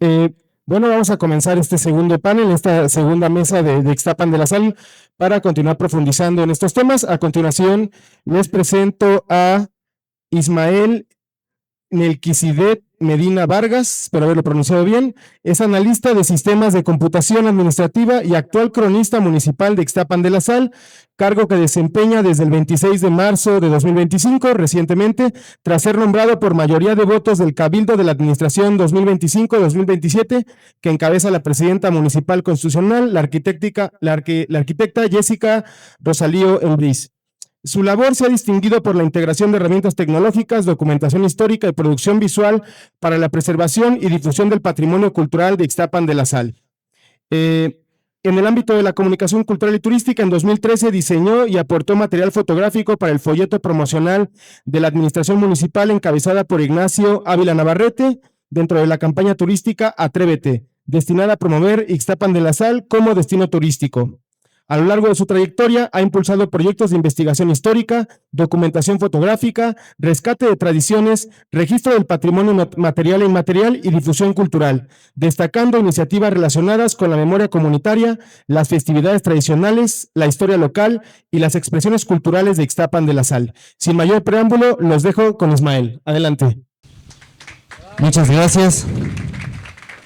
Eh, bueno, vamos a comenzar este segundo panel, esta segunda mesa de Ixtapan de la Sal, para continuar profundizando en estos temas. A continuación, les presento a Ismael Melquisedec Medina Vargas, espero haberlo pronunciado bien. Es analista de sistemas de computación administrativa y actual cronista municipal de Ixtapan de la Sal, cargo que desempeña desde el 26 de marzo de 2025, recientemente, tras ser nombrado por mayoría de votos del Cabildo de la Administración 2025-2027, que encabeza la presidenta municipal constitucional, la arquitecta Jessica Rosalío Embriz. Su labor se ha distinguido por la integración de herramientas tecnológicas, documentación histórica y producción visual para la preservación y difusión del patrimonio cultural de Ixtapan de la Sal. En el ámbito de la comunicación cultural y turística, en 2013 diseñó y aportó material fotográfico para el folleto promocional de la administración municipal encabezada por Ignacio Ávila Navarrete dentro de la campaña turística Atrévete, destinada a promover Ixtapan de la Sal como destino turístico. A lo largo de su trayectoria ha impulsado proyectos de investigación histórica, documentación fotográfica, rescate de tradiciones, registro del patrimonio material e inmaterial y difusión cultural, destacando iniciativas relacionadas con la memoria comunitaria, las festividades tradicionales, la historia local y las expresiones culturales de Ixtapan de la Sal. Sin mayor preámbulo, los dejo con Ismael. Adelante. Muchas gracias.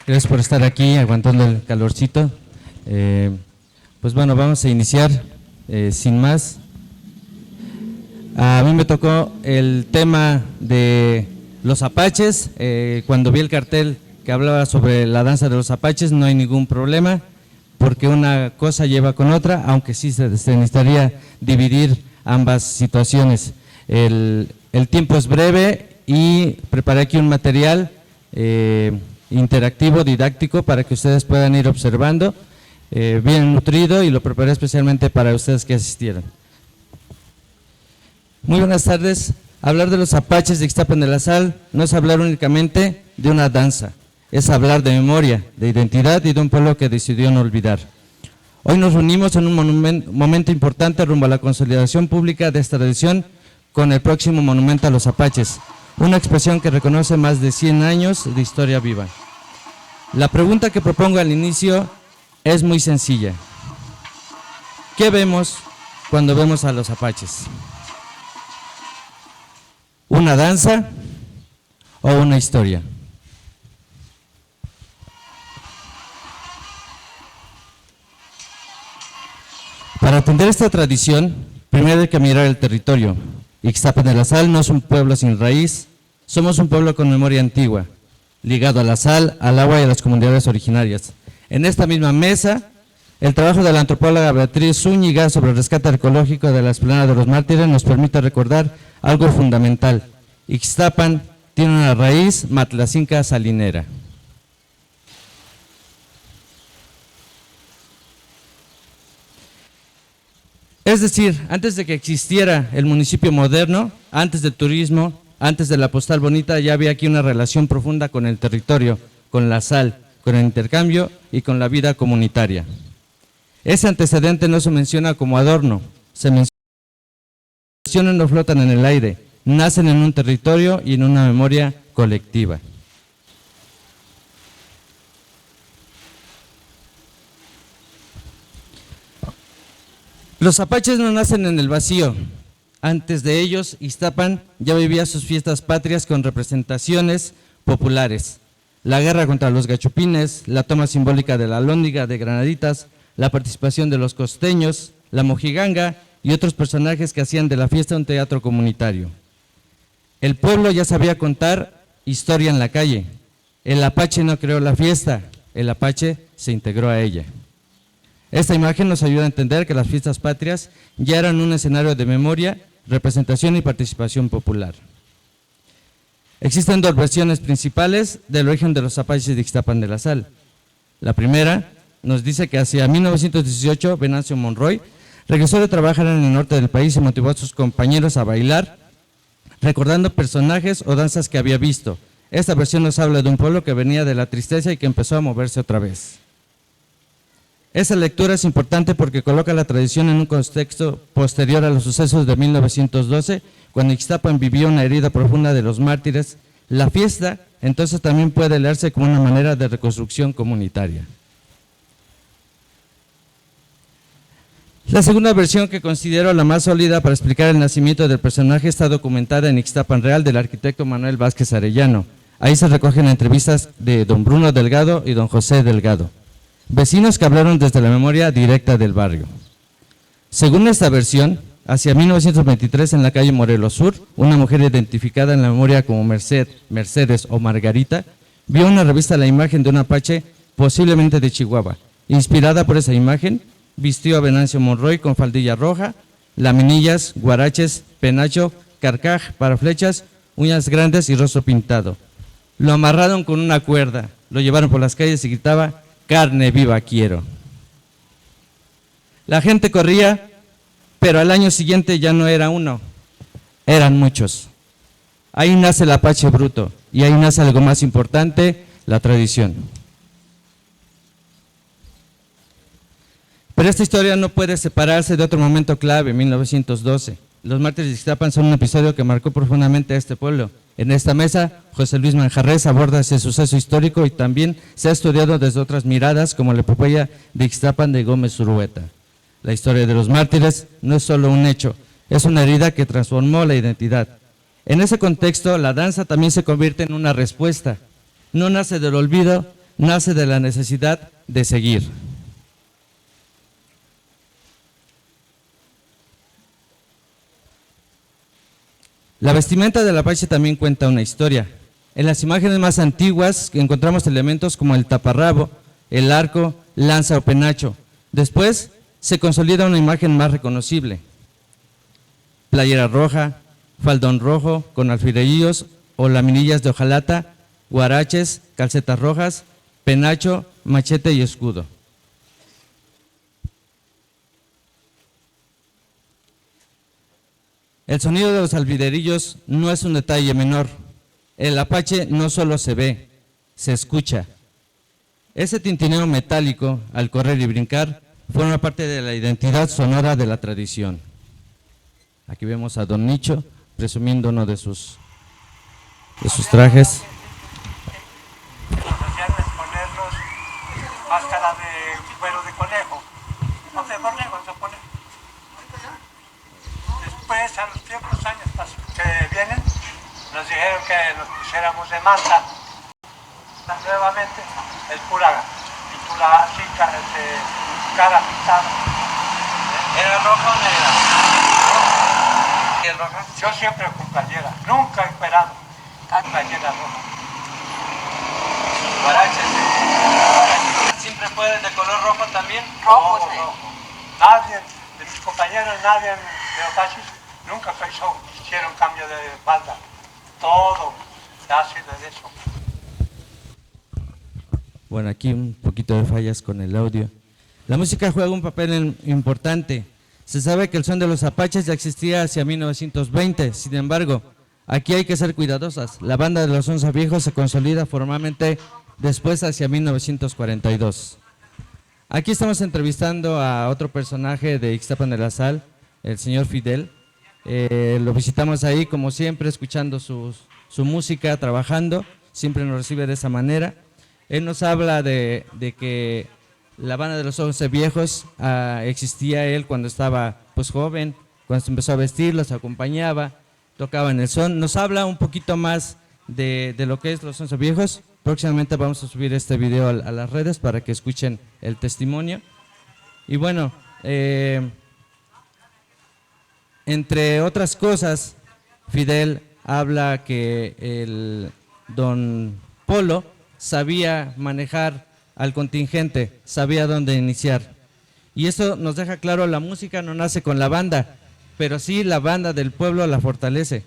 Gracias por estar aquí aguantando el calorcito. Pues bueno, vamos a iniciar sin más. A mí me tocó el tema de los apaches. Cuando vi el cartel que hablaba sobre la danza de los apaches, no hay ningún problema, porque una cosa lleva con otra, aunque sí se necesitaría dividir ambas situaciones. El tiempo es breve y preparé aquí un material interactivo, didáctico, para que ustedes puedan ir observando. Bien nutrido, y lo preparé especialmente para ustedes que asistieron. Muy buenas tardes. Hablar de los apaches de Ixtapan de la Sal no es hablar únicamente de una danza, es hablar de memoria, de identidad y de un pueblo que decidió no olvidar. Hoy nos reunimos en un momento importante rumbo a la consolidación pública de esta tradición con el próximo monumento a los apaches, una expresión que reconoce más de 100 años de historia viva. La pregunta que propongo al inicio es muy sencilla. ¿Qué vemos cuando vemos a los apaches? ¿Una danza o una historia? Para atender esta tradición, primero hay que mirar el territorio. Ixtapan de la Sal no es un pueblo sin raíz, somos un pueblo con memoria antigua, ligado a la sal, al agua y a las comunidades originarias. En esta misma mesa, el trabajo de la antropóloga Beatriz Zúñiga sobre el rescate arqueológico de la explanada de los mártires nos permite recordar algo fundamental. Ixtapan tiene una raíz matlacinca salinera. Es decir, antes de que existiera el municipio moderno, antes del turismo, antes de la postal bonita, ya había aquí una relación profunda con el territorio, con la sal, con el intercambio y con la vida comunitaria. Ese antecedente no se menciona como adorno, se menciona, no flotan en el aire, nacen en un territorio y en una memoria colectiva. Los apaches no nacen en el vacío. Antes de ellos, Ixtapan ya vivía sus fiestas patrias con representaciones populares. La guerra contra los gachupines, la toma simbólica de la alhóndiga de Granaditas, la participación de los costeños, la mojiganga y otros personajes que hacían de la fiesta un teatro comunitario. El pueblo ya sabía contar historia en la calle. El apache no creó la fiesta, el apache se integró a ella. Esta imagen nos ayuda a entender que las fiestas patrias ya eran un escenario de memoria, representación y participación popular. Existen dos versiones principales del origen de los apaches de Ixtapan de la Sal. La primera nos dice que hacia 1918 Venancio Monroy regresó de trabajar en el norte del país y motivó a sus compañeros a bailar, recordando personajes o danzas que había visto. Esta versión nos habla de un pueblo que venía de la tristeza y que empezó a moverse otra vez. Esa lectura es importante porque coloca la tradición en un contexto posterior a los sucesos de 1912, cuando Ixtapan vivió una herida profunda de los mártires La fiesta, entonces, también puede leerse como una manera de reconstrucción comunitaria. La segunda versión, que considero la más sólida para explicar el nacimiento del personaje, está documentada en Ixtapan Real del arquitecto Manuel Vázquez Arellano. Ahí se recogen entrevistas de don Bruno Delgado y don José Delgado, vecinos que hablaron desde la memoria directa del barrio. Según esta versión, hacia 1923, en la calle Morelos Sur, una mujer identificada en la memoria como Mercedes o Margarita, vio en una revista la imagen de un apache, posiblemente de Chihuahua. Inspirada por esa imagen, vistió a Venancio Monroy con faldilla roja, laminillas, guaraches, penacho, carcaj para flechas, uñas grandes y rostro pintado. Lo amarraron con una cuerda, lo llevaron por las calles y gritaba: «Carne viva quiero». La gente corría, pero al año siguiente ya no era uno, eran muchos. Ahí nace el apache bruto y ahí nace algo más importante, la tradición. Pero esta historia no puede separarse de otro momento clave, 1912. Los mártires de Ixtapan son un episodio que marcó profundamente a este pueblo. En esta mesa, José Luis Manjarrés aborda ese suceso histórico y también se ha estudiado desde otras miradas, como la epopeya de Ixtapan de Gómez Urueta. La historia de los mártires no es solo un hecho, es una herida que transformó la identidad. En ese contexto, la danza también se convierte en una respuesta. No nace del olvido, nace de la necesidad de seguir. La vestimenta del apache también cuenta una historia. En las imágenes más antiguas encontramos elementos como el taparrabo, el arco, lanza o penacho. Después se consolida una imagen más reconocible: playera roja, faldón rojo con alfilerillos o laminillas de hojalata, guaraches, calcetas rojas, penacho, machete y escudo. El sonido de los alfilerillos no es un detalle menor. El apache no solo se ve, se escucha. Ese tintineo metálico al correr y brincar forma parte de la identidad sonora de la tradición. Aquí vemos a don Nicho presumiendo uno de sus trajes. Nos hacían ponernos máscara de cuero de conejo, no de borrego, se pone. Después, a los tiempos, años que vienen, nos dijeron que nos pusiéramos de manta. Nuevamente, el pura pintura así, cara pintada. ¿Era roja o negra? ¿Es roja? Yo siempre con playera, nunca he esperado playera roja. Guaraches. ¿Siempre fue de color rojo también? Rojo, sí. Rojo. Nadie, de mis compañeros, nadie de Apaches, nunca hicieron cambio de falda. Todo ha sido de eso. Bueno, aquí un poquito de fallas con el audio. La música juega un papel importante. Se sabe que el son de los apaches ya existía hacia 1920, sin embargo, aquí hay que ser cuidadosas. La banda de los Once Viejos se consolida formalmente después hacia 1942. Aquí estamos entrevistando a otro personaje de Ixtapan de la Sal, el señor Fidel. Lo visitamos ahí, como siempre, escuchando su música, trabajando, siempre nos recibe de esa manera. Él nos habla de que la banda de los Once Viejos existía él cuando estaba pues joven, cuando se empezó a vestir, los acompañaba, tocaba en el son. Nos habla un poquito más de lo que es los Once Viejos. Próximamente vamos a subir este video a las redes para que escuchen el testimonio. Y bueno, entre otras cosas, Fidel habla que el don Polo sabía manejar al contingente, sabía dónde iniciar. Y eso nos deja claro, la música no nace con la banda, pero sí la banda del pueblo la fortalece.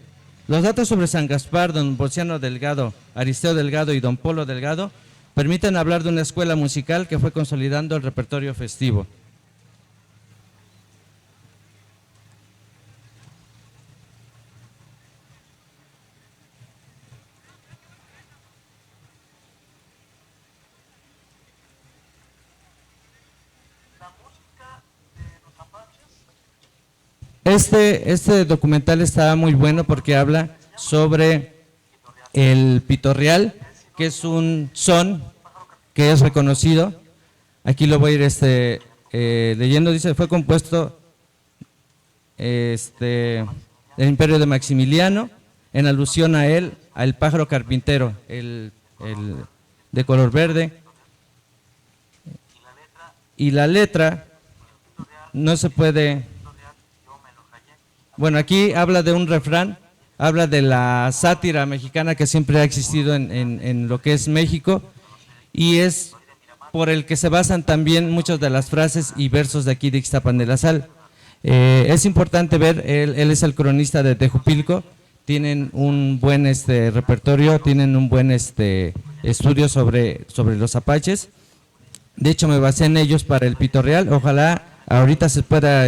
Los datos sobre San Gaspar, don Ponciano Delgado, Aristeo Delgado y don Polo Delgado permiten hablar de una escuela musical que fue consolidando el repertorio festivo. Este documental está muy bueno porque habla sobre el pitorreal, que es un son que es reconocido. Aquí lo voy a ir leyendo, dice, fue compuesto del imperio de Maximiliano, en alusión a él, al pájaro carpintero, el de color verde. Y la letra no se puede… Bueno, aquí habla de un refrán, habla de la sátira mexicana que siempre ha existido en lo que es México, y es por el que se basan también muchas de las frases y versos de aquí de Ixtapan de la Sal. Es importante ver, él es el cronista de Tejupilco, tienen un buen repertorio, tienen un buen estudio sobre los apaches. De hecho, me basé en ellos para el pitorreal. Ojalá ahorita se pueda,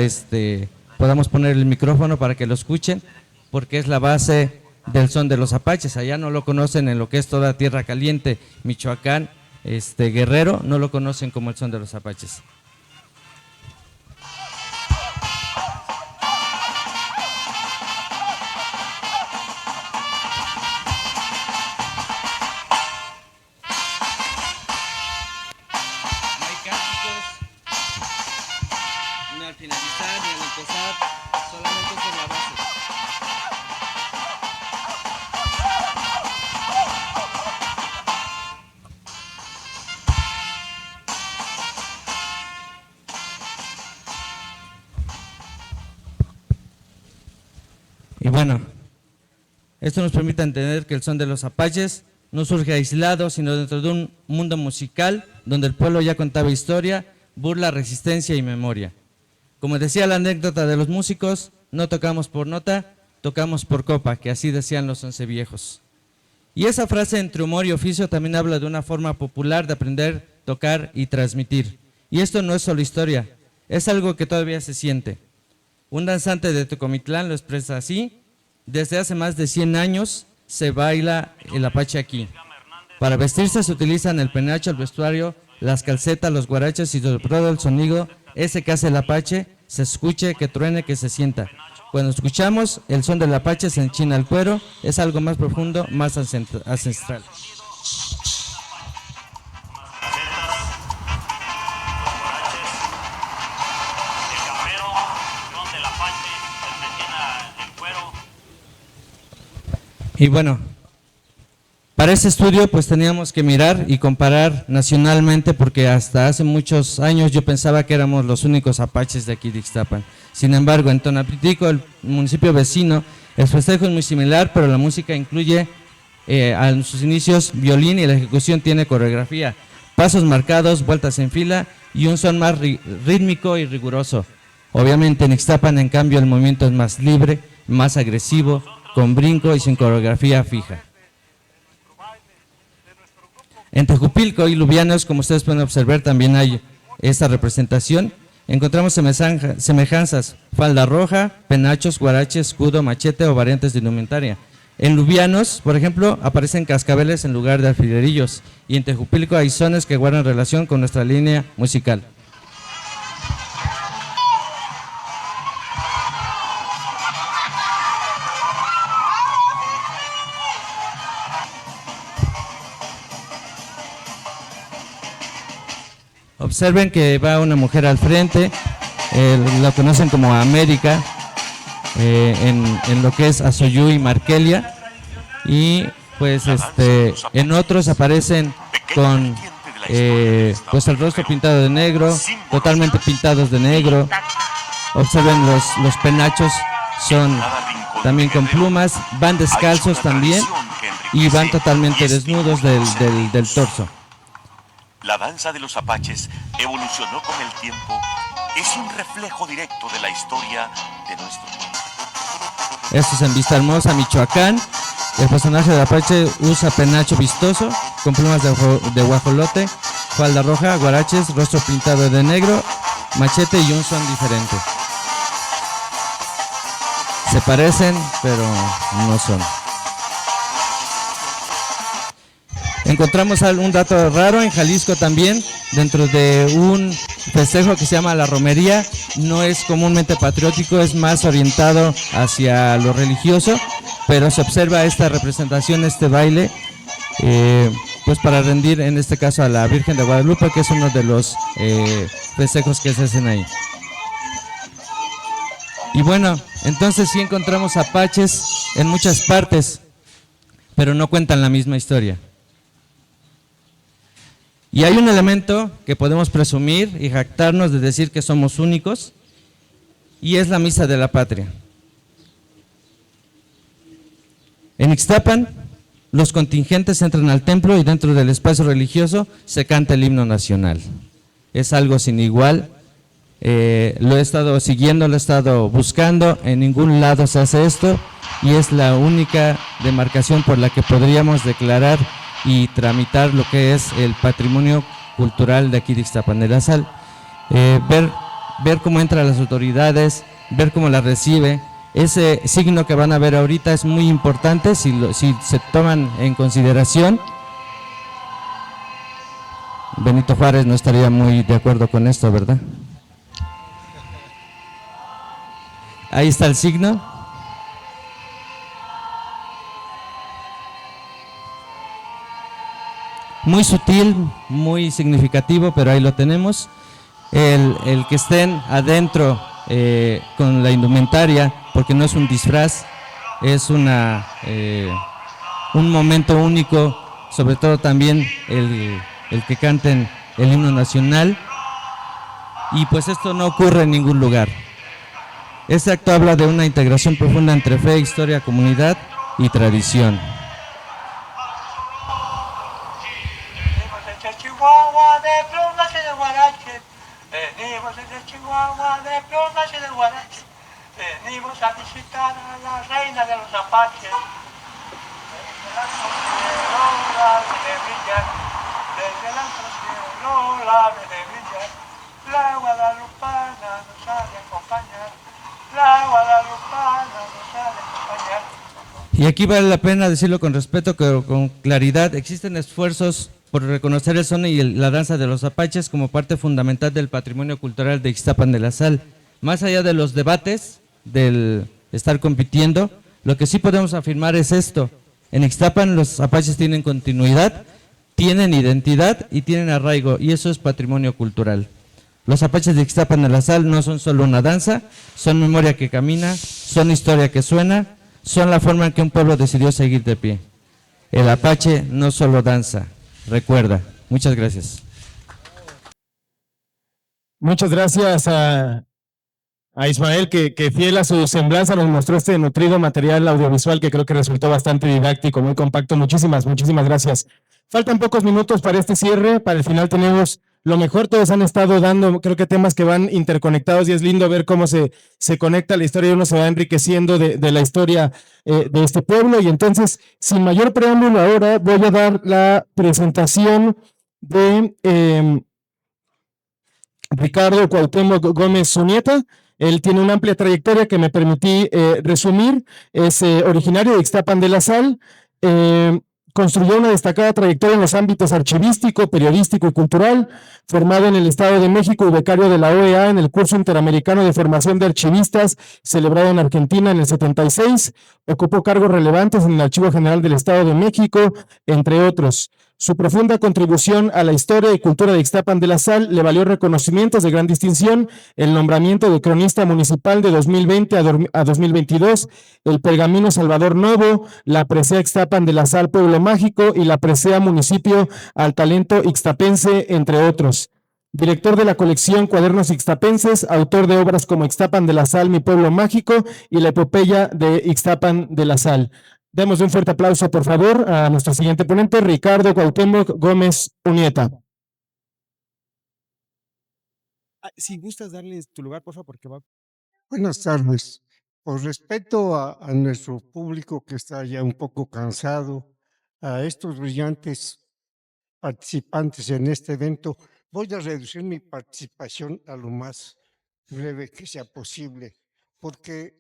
podamos poner el micrófono para que lo escuchen, porque es la base del son de los apaches. Allá no lo conocen en lo que es toda Tierra Caliente, Michoacán, Guerrero, no lo conocen como el son de los apaches. Finalizar y al empezar, solamente es la base. Y bueno, esto nos permite entender que el son de los apaches no surge aislado, sino dentro de un mundo musical donde el pueblo ya contaba historia, burla, resistencia y memoria. Como decía la anécdota de los músicos, no tocamos por nota, tocamos por copa, que así decían los 11 viejos. Y esa frase entre humor y oficio también habla de una forma popular de aprender, tocar y transmitir. Y esto no es solo historia, es algo que todavía se siente. Un danzante de Tecomitlán lo expresa así: desde hace más de 100 años se baila el apache aquí. Para vestirse se utilizan el penacho, el vestuario, las calcetas, los guaraches y sobre todo el sonido ese que hace el apache, se escuche, que truene, que se sienta. Cuando escuchamos el son del apache se enchina el cuero, es algo más profundo, más ancestral. Y bueno, para ese estudio pues teníamos que mirar y comparar nacionalmente, porque hasta hace muchos años yo pensaba que éramos los únicos apaches de aquí de Ixtapan. Sin embargo, en Tonapitico, el municipio vecino, el festejo es muy similar, pero la música incluye en sus inicios violín y la ejecución tiene coreografía, pasos marcados, vueltas en fila y un son más rítmico y riguroso. Obviamente en Ixtapan, en cambio, el movimiento es más libre, más agresivo, con brinco y sin coreografía fija. En Tejupilco y Lubianos, como ustedes pueden observar, también hay esta representación. Encontramos semejanzas: falda roja, penachos, guarache, escudo, machete o variantes de indumentaria. En Lubianos, por ejemplo, aparecen cascabeles en lugar de alfilerillos, y en Tejupilco hay sones que guardan relación con nuestra línea musical. Observen que va una mujer al frente, la conocen como América, en lo que es Azoyú y Markelia, y pues en otros aparecen con pues el rostro pintado de negro, totalmente pintados de negro. Observen los penachos, son también con plumas, van descalzos también y van totalmente desnudos del torso. La danza de los apaches evolucionó con el tiempo, es un reflejo directo de la historia de nuestro pueblo. Esto es en Vista Hermosa, Michoacán. El personaje del apache usa penacho vistoso, con plumas de guajolote, falda roja, guaraches, rostro pintado de negro, machete y un son diferente. Se parecen, pero no son. Encontramos un dato raro en Jalisco también, dentro de un festejo que se llama la romería. No es comúnmente patriótico, es más orientado hacia lo religioso, pero se observa esta representación, este baile, pues para rendir en este caso a la Virgen de Guadalupe, que es uno de los festejos que se hacen ahí. Y bueno, entonces sí encontramos apaches en muchas partes, pero no cuentan la misma historia. Y hay un elemento que podemos presumir y jactarnos de decir que somos únicos, y es la Misa de la Patria. En Ixtapan, los contingentes entran al templo y dentro del espacio religioso se canta el himno nacional. Es algo sin igual. Lo he estado siguiendo, lo he estado buscando, en ningún lado se hace esto y es la única demarcación por la que podríamos declarar y tramitar lo que es el patrimonio cultural de aquí de Ixtapan de la Sal. Ver cómo entran las autoridades, ver cómo las recibe. Ese signo que van a ver ahorita es muy importante si se toman en consideración. Benito Juárez no estaría muy de acuerdo con esto, ¿verdad? Ahí está el signo. Muy sutil, muy significativo, pero ahí lo tenemos. El que estén adentro con la indumentaria, porque no es un disfraz, es un momento único, sobre todo también el que canten el himno nacional, y pues esto no ocurre en ningún lugar. Este acto habla de una integración profunda entre fe, historia, comunidad y tradición. Venimos desde Chihuahua de plumas y de guarache. Venimos desde Chihuahua de plumas y de guarache. Venimos a visitar a la reina de los apaches. Desde el alto cielo la ve de brillar. Desde el alto cielo la ve de brillar. La guadalupana nos ha de acompañar. La guadalupana nos ha de acompañar. Y aquí vale la pena decirlo con respeto, pero con claridad. Existen esfuerzos por reconocer el son y la danza de los apaches como parte fundamental del patrimonio cultural de Ixtapan de la Sal. Más allá de los debates, del estar compitiendo, lo que sí podemos afirmar es esto. En Ixtapan los apaches tienen continuidad, tienen identidad y tienen arraigo, y eso es patrimonio cultural. Los apaches de Ixtapan de la Sal no son solo una danza, son memoria que camina, son historia que suena, son la forma en que un pueblo decidió seguir de pie. El apache no solo danza, recuerda. Muchas gracias. Muchas gracias a Ismael, que fiel a su semblanza nos mostró este nutrido material audiovisual que creo que resultó bastante didáctico, muy compacto. Muchísimas gracias. Faltan pocos minutos para este cierre. Para el final tenemos lo mejor. Todos han estado dando, creo que temas que van interconectados y es lindo ver cómo se conecta la historia y uno se va enriqueciendo de la historia de este pueblo. Y entonces, sin mayor preámbulo, ahora voy a dar la presentación de Ricardo Cuauhtémoc Gómez Zunieta. Él tiene una amplia trayectoria que me permití resumir. Es originario de Ixtapan de la Sal. Construyó una destacada trayectoria en los ámbitos archivístico, periodístico y cultural. Formado en el Estado de México y becario de la OEA en el curso interamericano de formación de archivistas celebrado en Argentina en el 76. Ocupó cargos relevantes en el Archivo General del Estado de México, entre otros. Su profunda contribución a la historia y cultura de Ixtapan de la Sal le valió reconocimientos de gran distinción, el nombramiento de cronista municipal de 2020 a 2022, el Pergamino Salvador Novo, la presea Ixtapan de la Sal Pueblo Mágico y la presea Municipio al Talento Ixtapense, entre otros. Director de la colección Cuadernos Ixtapenses, autor de obras como Ixtapan de la Sal, Mi Pueblo Mágico y la epopeya de Ixtapan de la Sal. Demos un fuerte aplauso, por favor, a nuestro siguiente ponente, Ricardo Cuauhtémoc Gómez Zunieta. Si gustas darles tu lugar, por favor, porque va. Buenas tardes. Por respeto a nuestro público que está ya un poco cansado, a estos brillantes participantes en este evento, voy a reducir mi participación a lo más breve que sea posible, porque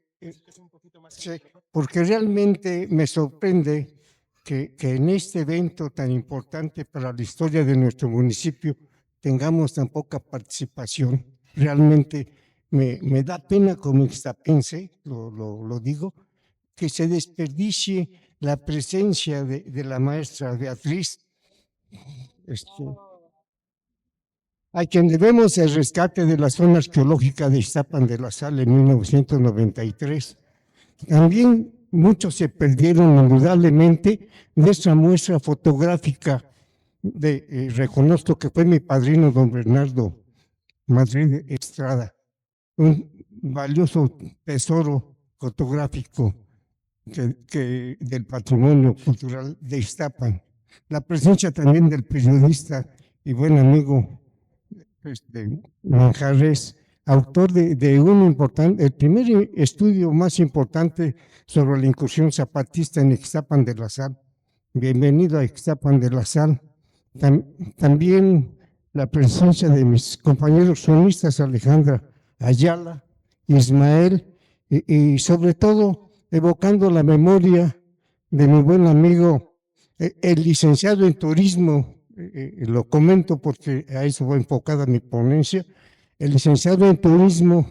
realmente me sorprende que en este evento tan importante para la historia de nuestro municipio tengamos tan poca participación. Realmente me da pena como ixtapense, lo digo, que se desperdicie la presencia de la maestra Beatriz, a quien debemos el rescate de la zona arqueológica de Iztapan de la Sal en 1993. También muchos se perdieron indudablemente de esa muestra fotográfica reconozco que fue mi padrino don Bernardo Madrid Estrada, un valioso tesoro fotográfico del patrimonio cultural de Iztapan. La presencia también del periodista y buen amigo Manjarres, autor de un importante, el primer estudio más importante sobre la incursión zapatista en Ixtapan de la Sal. Bienvenido a Ixtapan de la Sal. También la presencia de mis compañeros sonistas Alejandra Ayala, Ismael, y sobre todo evocando la memoria de mi buen amigo, el licenciado en turismo, lo comento porque a eso va enfocada mi ponencia, el licenciado en turismo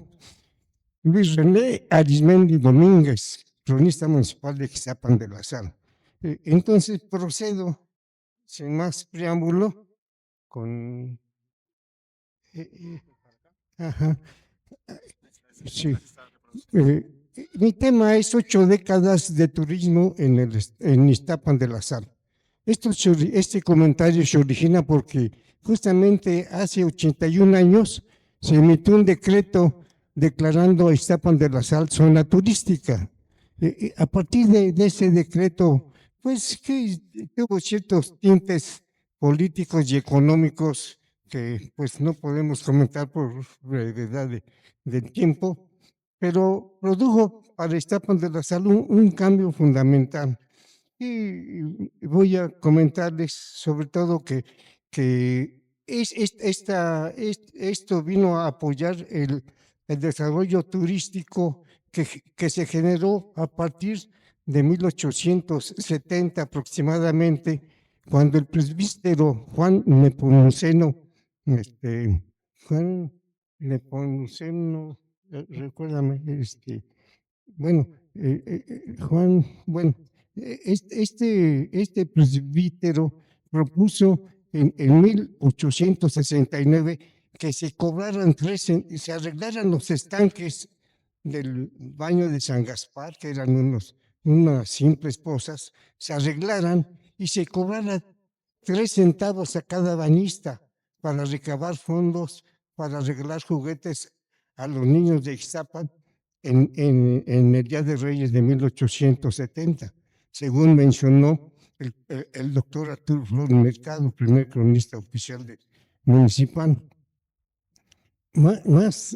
Luis René Arismendi Domínguez, cronista municipal de Ixtapan de la Sal. Entonces procedo, sin más preámbulo, con... sí. Mi tema es 8 décadas de turismo en Iztapan de la Sal. Este comentario se origina porque justamente hace 81 años se emitió un decreto declarando a Iztapan de la Sal zona turística. A partir de ese decreto, pues que tuvo ciertos tintes políticos y económicos que pues no podemos comentar por brevedad del tiempo, pero produjo para Iztapan de la Sal un cambio fundamental. Y voy a comentarles sobre todo que esto vino a apoyar el desarrollo turístico que se generó a partir de 1870 aproximadamente, cuando el presbítero Juan Nepomuceno, recuérdame, Juan, este presbítero propuso en 1869 que se cobraran se arreglaran los estanques del baño de San Gaspar, que eran unas simples pozas, se arreglaran y se cobrara 3 centavos a cada bañista para recabar fondos, para regalar juguetes a los niños de Ixtapan en el Día de Reyes de 1870, según mencionó el doctor Arturo Flores Mercado, primer cronista oficial municipal. Más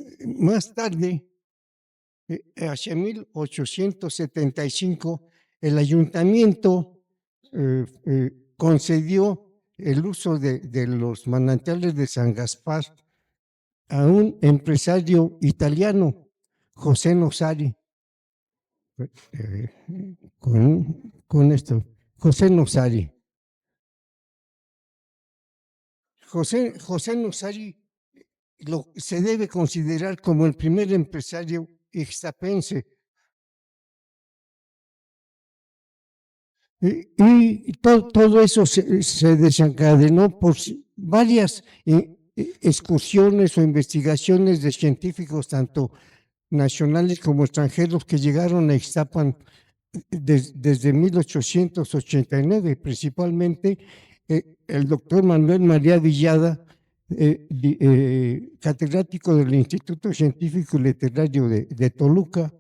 tarde, hacia 1875, el ayuntamiento concedió el uso de los manantiales de San Gaspar a un empresario italiano, José Nosari. Con esto, José Nosari. José Nosari se debe considerar como el primer empresario ixtapense. Y todo eso se desencadenó por varias excursiones o investigaciones de científicos, tanto nacionales como extranjeros, que llegaron a Ixtapan desde 1889, principalmente el doctor Manuel María Villada, catedrático del Instituto Científico y Literario de Toluca.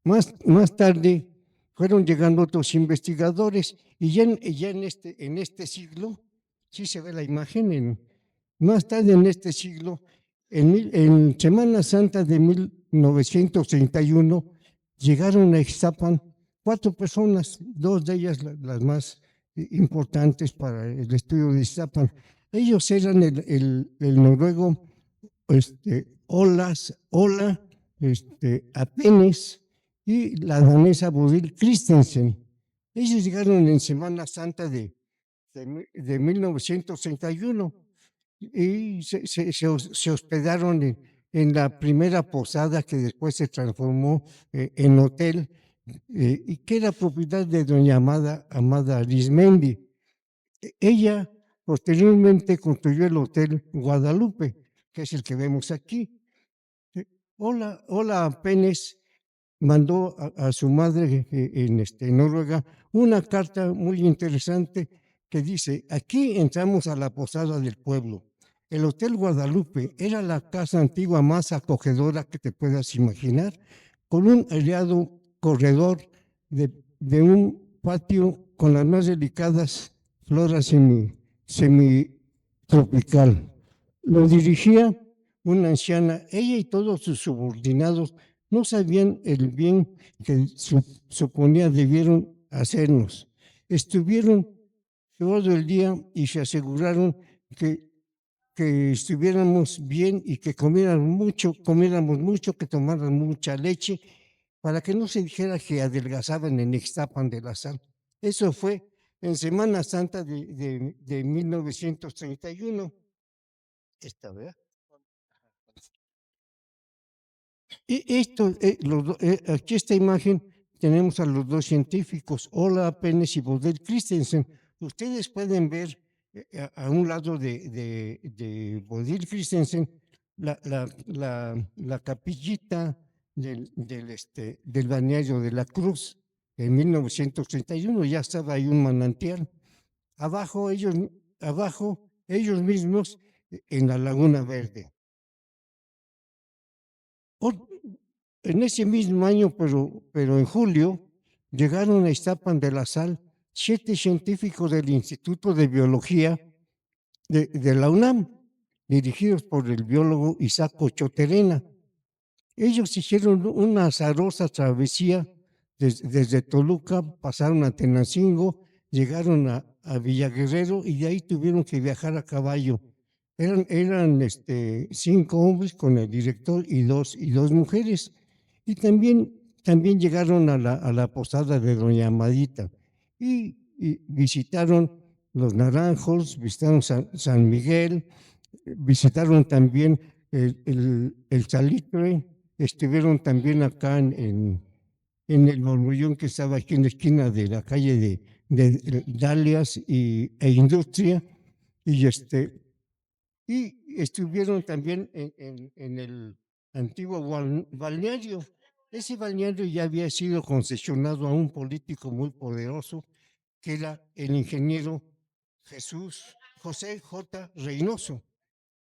Más tarde fueron llegando otros investigadores y ya en este siglo, sí se ve la imagen, más tarde en este siglo, en Semana Santa de 1931, llegaron a Ixtapan 4 personas, 2 de ellas las más importantes para el estudio de Ixtapan. Ellos eran el noruego Ola Apenes y la danesa Bodil Christensen. Ellos llegaron en Semana Santa de 1931 y se hospedaron en la primera posada que después se transformó en hotel y que era propiedad de doña Amada Arizmendi. Ella posteriormente construyó el Hotel Guadalupe, que es el que vemos aquí. Ola Penes mandó a su madre en Noruega una carta muy interesante que dice: aquí entramos a la posada del pueblo. El Hotel Guadalupe era la casa antigua más acogedora que te puedas imaginar, con un aireado corredor de un patio con las más delicadas floras semitropical. Lo dirigía una anciana. Ella y todos sus subordinados no sabían el bien que suponía debieron hacernos. Estuvieron todo el día y se aseguraron que estuviéramos bien y que comiéramos mucho, que tomaran mucha leche, para que no se dijera que adelgazaban en Ixtapan de la Sal. Eso fue en Semana Santa de 1931. Esta, ¿verdad? Aquí esta imagen tenemos a los dos científicos, Ola Penes y Bodil Christensen. Ustedes pueden ver a un lado de Bodil Christensen la capillita del balneario de la Cruz. En 1931 ya estaba ahí un manantial. Abajo ellos mismos en la Laguna Verde. En ese mismo año, pero en julio, llegaron a Ixtapan de la Sal 7 científicos del Instituto de Biología de la UNAM, dirigidos por el biólogo Isaac Ochoterena. Ellos hicieron una azarosa travesía desde Toluca, pasaron a Tenancingo, llegaron a Villaguerrero y de ahí tuvieron que viajar a caballo. Eran 5 hombres con el director y dos mujeres. Y también llegaron a la posada de doña Amadita y visitaron Los Naranjos, visitaron San Miguel, visitaron también el Salitre, estuvieron también acá en el Borbollón, que estaba aquí en la esquina de la calle de Dalias e Industria, y estuvieron también en el antiguo balneario. Ese balneario ya había sido concesionado a un político muy poderoso, que era el ingeniero José J. Reynoso,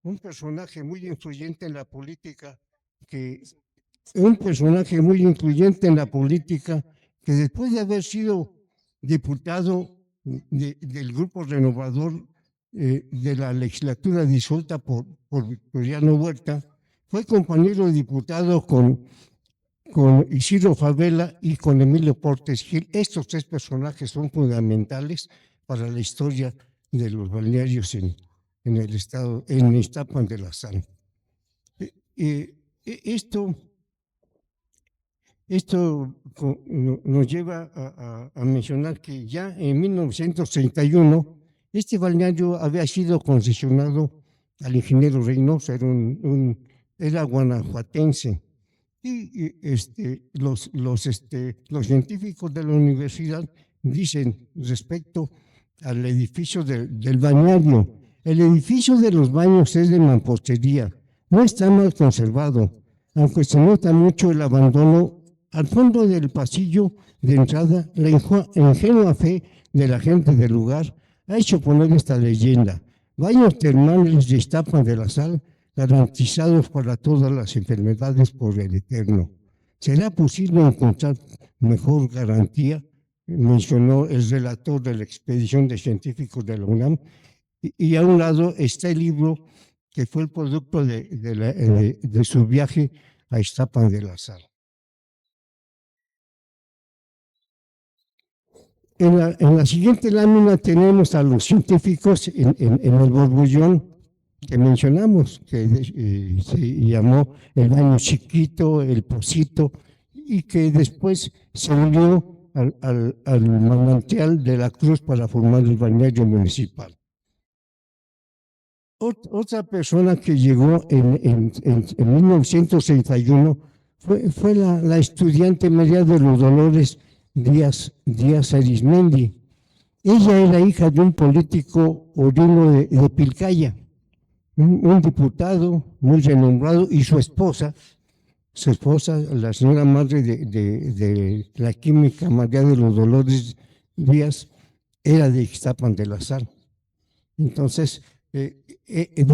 un personaje muy influyente en la política, que después de haber sido diputado del Grupo Renovador de la legislatura disuelta por Victoriano Huerta, fue compañero de diputado con Isidro Favela y con Emilio Portes Gil. Estos 3 personajes son fundamentales para la historia de los balnearios en el estado, en Ixtapan de la Sal. Esto nos lleva a mencionar que ya en 1931 este balneario había sido concesionado al ingeniero Reynoso, era guanajuatense. Y los científicos de la universidad dicen respecto al edificio del balneario: el edificio de los baños es de mampostería, no está mal conservado, aunque se nota mucho el abandono. Al fondo del pasillo de entrada, la ingenua fe de la gente del lugar ha hecho poner esta leyenda: baños termales de Ixtapan de la Sal, garantizados para todas las enfermedades por el Eterno. ¿Será posible encontrar mejor garantía?, mencionó el relator de la expedición de científicos de la UNAM. Y a un lado está el libro que fue el producto de su viaje a Ixtapan de la Sal. En la siguiente lámina tenemos a los científicos en el Borbollón que mencionamos, que se llamó el Baño Chiquito, el Pocito, y que después se unió al manantial de la Cruz para formar el balneario municipal. Otra persona que llegó en 1961 fue la estudiante María de los Dolores Díaz Arizmendi. Ella era hija de un político oriundo de Pilcaya, un diputado muy renombrado, y su esposa, la señora madre de la química María de los Dolores Díaz, era de Ixtapan de la Sal. Entonces, de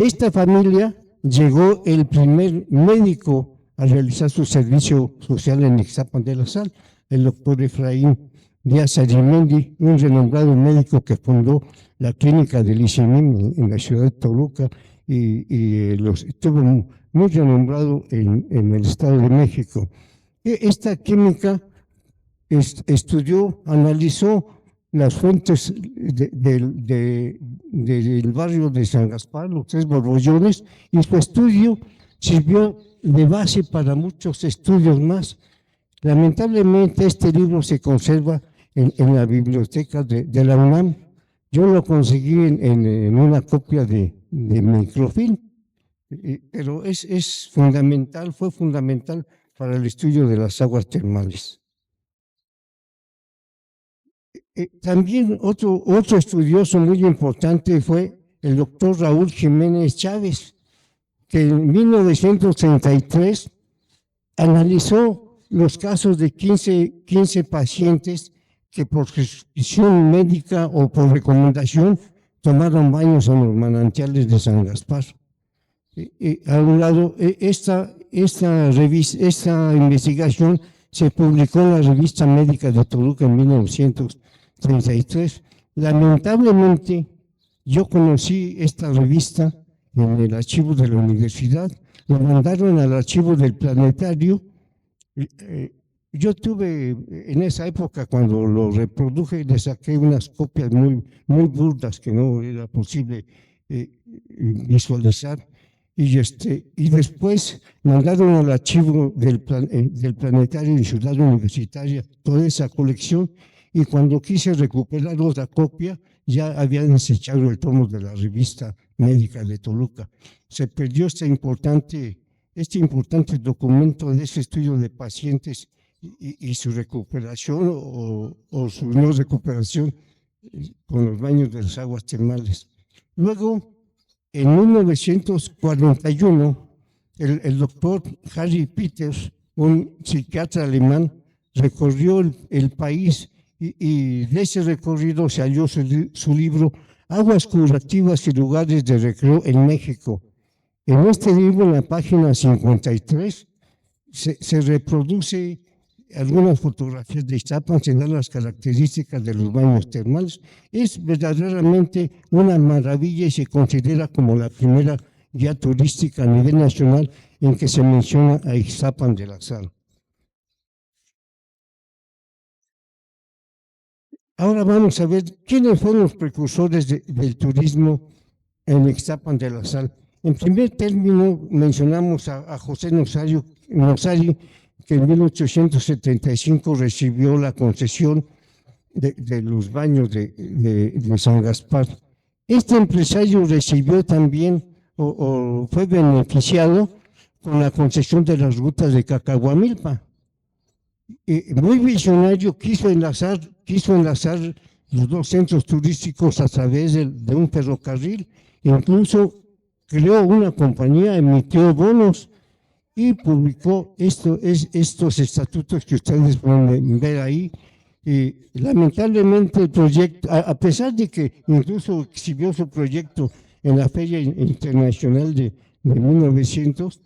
esta familia llegó el primer médico a realizar su servicio social en Ixtapan de la Sal, el doctor Efraín Díaz Arizmendi, un renombrado médico que fundó la clínica del ICEMIM en la ciudad de Toluca y estuvo muy renombrado en el Estado de México. Esta química estudió, analizó las fuentes del barrio de San Gaspar, los 3 Borbollones, y su estudio sirvió de base para muchos estudios más. Lamentablemente este libro se conserva en la biblioteca de la UNAM. Yo lo conseguí en una copia de microfilm, pero es fundamental, fue fundamental para el estudio de las aguas termales. También otro estudioso muy importante fue el doctor Raúl Jiménez Chávez, que en 1933 analizó los casos de 15 pacientes que por prescripción médica o por recomendación tomaron baños en los manantiales de San Gaspar. A un lado, esta investigación se publicó en la Revista Médica de Toluca en 1933. Lamentablemente, yo conocí esta revista en el archivo de la universidad, lo mandaron al archivo del planetario. Yo tuve, en esa época, cuando lo reproduje, le saqué unas copias muy burdas que no era posible visualizar. Y después mandaron al archivo del planetario en Ciudad Universitaria toda esa colección, y cuando quise recuperar otra copia, ya habían desechado el tomo de la Revista Médica de Toluca. Se perdió este importante documento de ese estudio de pacientes y su recuperación o su no recuperación con los baños de las aguas termales. Luego, en 1941, el doctor Harry Peters, un psiquiatra alemán, recorrió el país y de ese recorrido se halló su libro Aguas curativas y lugares de recreo en México. En este libro, en la página 53, se reproduce algunas fotografías de Ixtapan, se dan las características de los baños termales. Es verdaderamente una maravilla y se considera como la primera guía turística a nivel nacional en que se menciona a Ixtapan de la Sal. Ahora vamos a ver quiénes fueron los precursores del turismo en Ixtapan de la Sal. En primer término, mencionamos a José Nosari, que en 1875 recibió la concesión de los baños de San Gaspar. Este empresario recibió también o fue beneficiado con la concesión de las rutas de Cacahuamilpa. Muy visionario, quiso enlazar los 2 centros turísticos a través de un ferrocarril. Incluso creó una compañía, emitió bonos y publicó estos estatutos que ustedes pueden ver ahí. Lamentablemente el proyecto, a pesar de que incluso exhibió su proyecto en la Feria Internacional de 1900,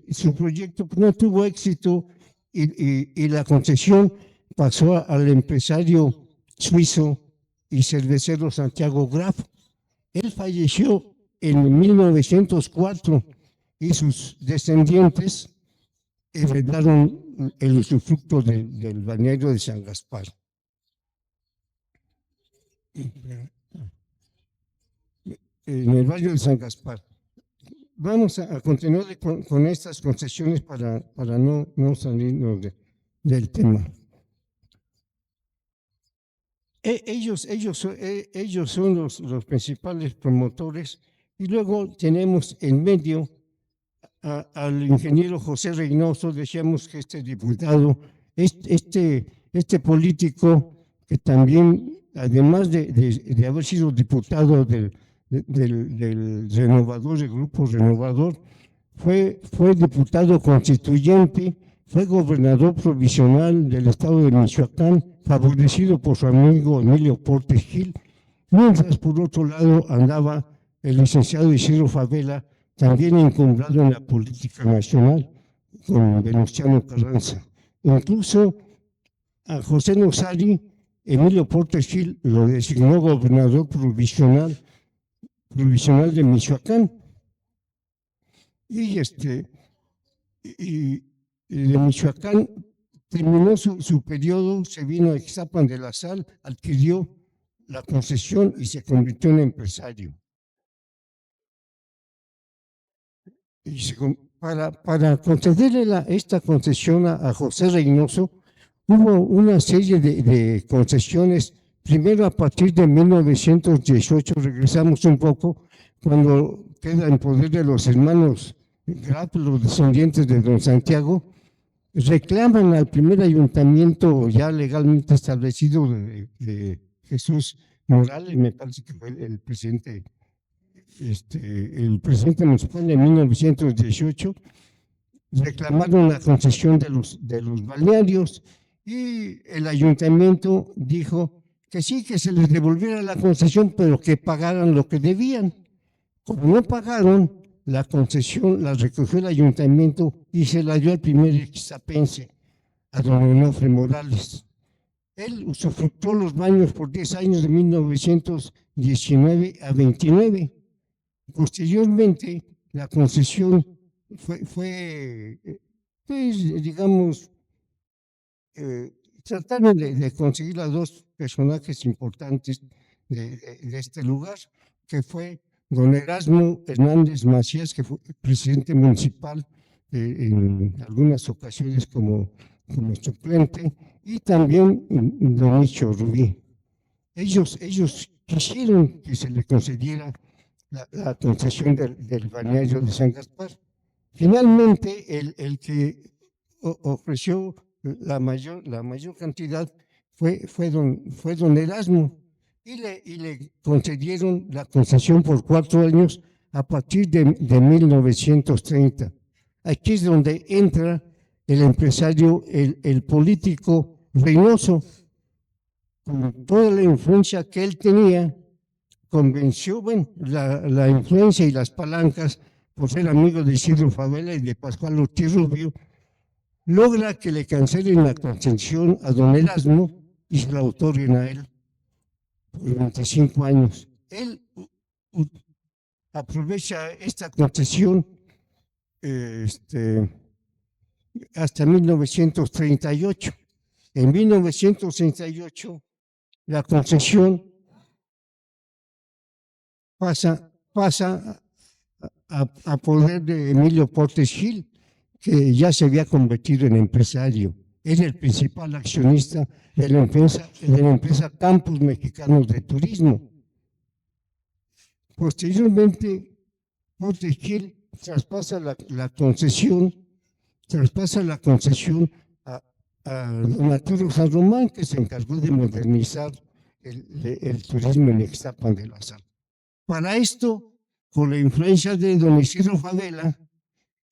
su proyecto no tuvo éxito y la concesión pasó al empresario suizo y cervecero Santiago Graf. Él falleció en 1904 y sus descendientes heredaron el usufructo del balneario de San Gaspar. En el barrio de San Gaspar. Vamos a continuar con estas concesiones para no salirnos del tema. Ellos son los principales promotores, y luego tenemos en medio al ingeniero José Reynoso, decíamos que este diputado, este político que también, además de haber sido diputado del Renovador, del Grupo Renovador, fue diputado constituyente, fue gobernador provisional del estado de Michoacán, favorecido por su amigo Emilio Portes Gil, mientras por otro lado andaba el licenciado Isidro Favela, también encumbrado en la política nacional, con Venustiano Carranza. Incluso a José Nosari, Emilio Portes Gil lo designó gobernador provisional de Michoacán. Y de Michoacán terminó su periodo, se vino a Ixtapan de la Sal, adquirió la concesión y se convirtió en empresario. Y para concederle esta concesión a José Reynoso, hubo una serie de concesiones, primero a partir de 1918, regresamos un poco, cuando queda en poder de los hermanos Grapp, los descendientes de don Santiago, reclaman al primer ayuntamiento ya legalmente establecido de Jesús Morales, me parece que fue el presidente municipal de 1918, reclamaron la concesión de los balnearios y el ayuntamiento dijo que sí, que se les devolviera la concesión, pero que pagaran lo que debían. Como no pagaron, la concesión la recogió el ayuntamiento y se la dio al primer ixtapense, a don Onofre Morales. Él usufructuó los baños por 10 años, de 1919 a 29. Posteriormente, la concesión fue digamos, trataron de conseguir a dos personajes importantes de este lugar, que fue don Erasmo Hernández Macías, que fue presidente municipal en algunas ocasiones como suplente, y también don Nicho Rubí. Ellos quisieron que se le concediera la concesión del balneario de San Gaspar. Finalmente, el que ofreció la mayor cantidad fue don Erasmo, y le concedieron la concesión por 4 años a partir de 1930. Aquí es donde entra el empresario, el político Reynoso, con toda la influencia que él tenía, convenció, la influencia y las palancas, por ser amigo de Isidro Favela y de Pascual Ortiz Rubio, logra que le cancelen la concesión a don Erasmo y se la otorguen a él por 25 años. Él aprovecha esta concesión hasta 1938. En 1938, la concesión pasa a poder de Emilio Portes Gil, que ya se había convertido en empresario. Era el principal accionista de la empresa Campos Mexicanos de Turismo. Posteriormente, Portes Gil traspasa la concesión a don Arturo San Román, que se encargó de modernizar el turismo en Ixtapan de la Sal. Para esto, con la influencia de don Isidro Favela